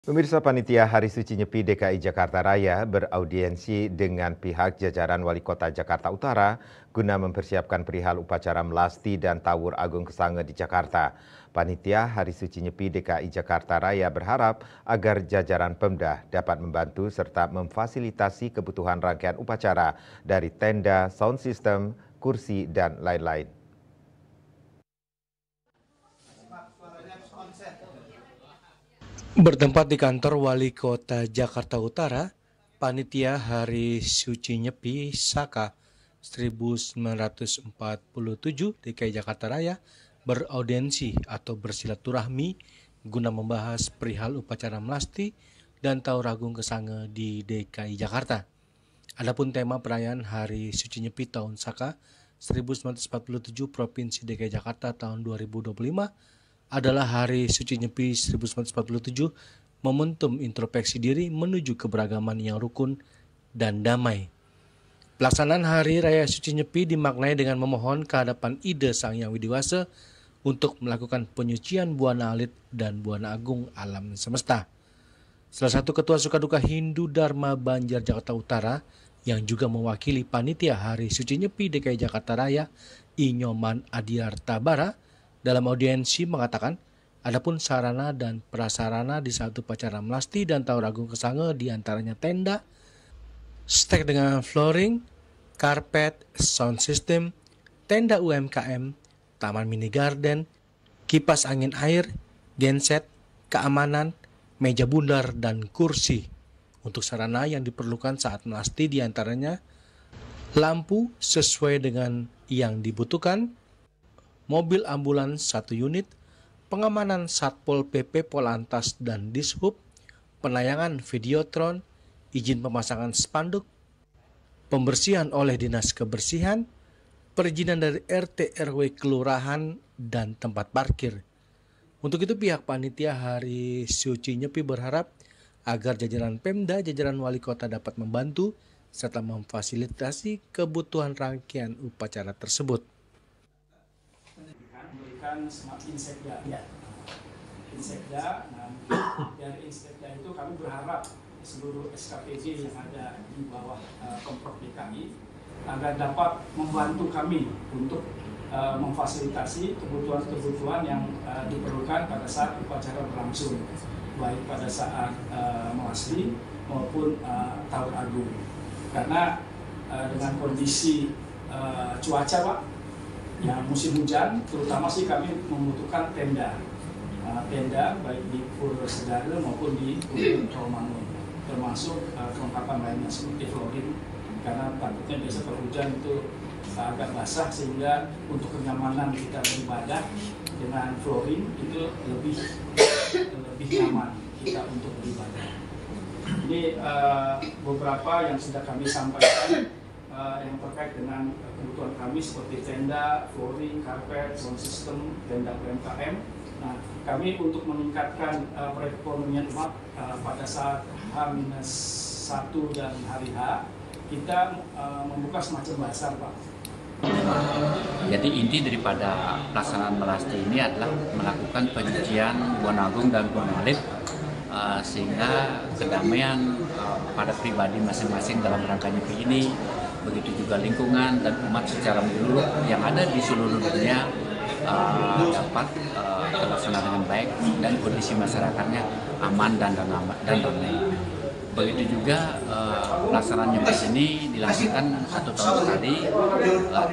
Pemirsa Panitia Hari Suci Nyepi DKI Jakarta Raya beraudiensi dengan pihak jajaran Wali Kota Jakarta Utara guna mempersiapkan perihal upacara melasti dan Tawur Agung Kesange di Jakarta. Panitia Hari Suci Nyepi DKI Jakarta Raya berharap agar jajaran Pemda dapat membantu serta memfasilitasi kebutuhan rangkaian upacara dari tenda, sound system, kursi, dan lain-lain. Bertempat di kantor Wali Kota Jakarta Utara, Panitia Hari Suci Nyepi Saka 1947 DKI Jakarta Raya beraudiensi atau bersilaturahmi guna membahas perihal upacara melasti dan Tawur Agung Kesange di DKI Jakarta. Adapun tema perayaan Hari Suci Nyepi tahun Saka 1947 Provinsi DKI Jakarta tahun 2025 adalah Hari Suci Nyepi 1947, momentum introspeksi diri menuju keberagaman yang rukun dan damai. Pelaksanaan Hari Raya Suci Nyepi dimaknai dengan memohon kehadapan Ide Sang Yang Widiwasa untuk melakukan penyucian buana alit dan buana agung alam semesta. Salah satu ketua Sukaduka Hindu Dharma Banjar Jakarta Utara yang juga mewakili Panitia Hari Suci Nyepi DKI Jakarta Raya, Inyoman Adiarta Bara, dalam audiensi mengatakan, adapun sarana dan prasarana di saat upacara melasti dan Tawur Agung Kesange diantaranya tenda, stek dengan flooring, karpet, sound system, tenda UMKM, taman mini garden, kipas angin air, genset, keamanan, meja bundar, dan kursi. Untuk sarana yang diperlukan saat melasti diantaranya lampu sesuai dengan yang dibutuhkan, mobil ambulans 1 unit, pengamanan Satpol PP Polantas dan Dishub, penayangan videotron, izin pemasangan spanduk, pembersihan oleh Dinas Kebersihan, perizinan dari RT RW Kelurahan, dan tempat parkir. Untuk itu pihak Panitia Hari Suci Nyepi berharap agar jajaran Pemda, jajaran Wali Kota dapat membantu serta memfasilitasi kebutuhan rangkaian upacara tersebut. Memberikan smart insekda, dari insekda itu kami berharap seluruh SKPJ yang ada di bawah Pemprov DKI agar dapat membantu kami untuk memfasilitasi kebutuhan-kebutuhan yang diperlukan pada saat upacara berlangsung, baik pada saat melasti maupun Tawur Agung. Karena dengan kondisi cuaca, Pak, yang musim hujan, terutama sih kami membutuhkan tenda, baik di Pura Segara maupun di Pura Rawamangun, termasuk kelengkapan lainnya seperti flooring, karena takutnya biasa kalau hujan itu agak basah, sehingga untuk kenyamanan kita beribadah dengan flooring itu lebih nyaman kita untuk beribadah. Ini beberapa yang sudah kami sampaikan yang terkait dengan kebutuhan kami seperti tenda, flooring, karpet, sound system, tenda UMKM. Nah, kami untuk meningkatkan perekonomian umat pada saat H-1 dan hari H, kita membuka semacam bazar, Pak. Jadi inti daripada pelaksanaan melasti ini adalah melakukan penyucian buana agung dan buana alit sehingga kedamaian pada pribadi masing-masing dalam rangka nyepi ini, begitu juga lingkungan dan umat secara menyeluruh yang ada di seluruh dunia dapat terlaksana dengan baik dan kondisi masyarakatnya aman dan damai. Begitu juga pelaksanaan nyepi ini dilakukan 1 tahun sekali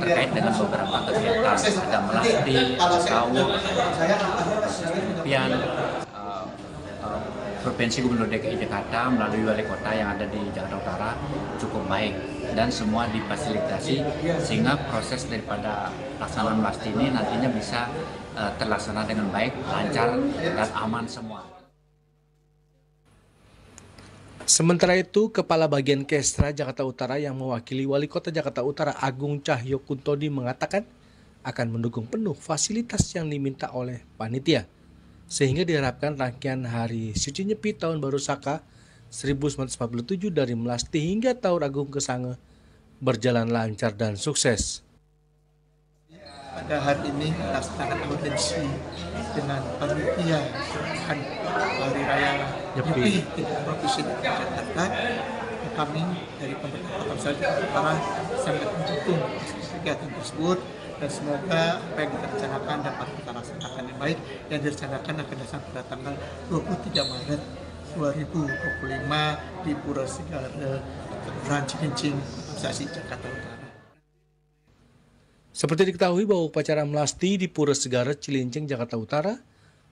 terkait dengan beberapa kegiatan, ada melasti, ada tawur, proses penyepian. Provinsi Gubernur DKI Jakarta melalui Wali Kota yang ada di Jakarta Utara cukup baik dan semua difasilitasi sehingga proses daripada pelaksanaan melasti ini nantinya bisa terlaksana dengan baik, lancar, dan aman semua. Sementara itu, Kepala Bagian Kestra Jakarta Utara yang mewakili Wali Kota Jakarta Utara Agung Cahyo Kuntodi mengatakan akan mendukung penuh fasilitas yang diminta oleh panitia, sehingga diharapkan rangkaian Hari Suci Nyepi Tahun Baru Saka 1947 dari melasti hingga Tawur Agung Kesange berjalan lancar dan sukses. Pada hari ini melaksanakan audiensi dengan panitia Hari Raya Nyepi. Provinsi DKI Jakarta. Kami dari pemerintah Kota Jakarta Utara sangat mendukung kegiatan tersebut dan semoga apa yang kita rencanakan dapat kita laksanakan yang baik. Yang direncanakan akan dilaksanakan pada tanggal 23 Maret 2025 di Pura Segara, Kelurahan Cilincing, Kota Jakarta Utara. Seperti diketahui bahwa upacara melasti di Pura Segara Cilincing, Jakarta Utara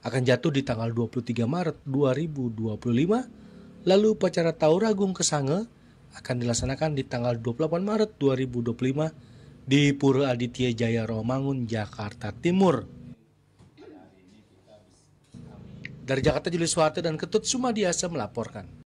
akan jatuh di tanggal 23 Maret 2025, lalu upacara Taur Agung Kesange akan dilaksanakan di tanggal 28 Maret 2025 di Pura Aditya Jaya Rawamangun, Jakarta Timur. Dari Jakarta, Julius Warte dan Ketut Sumadiasa melaporkan.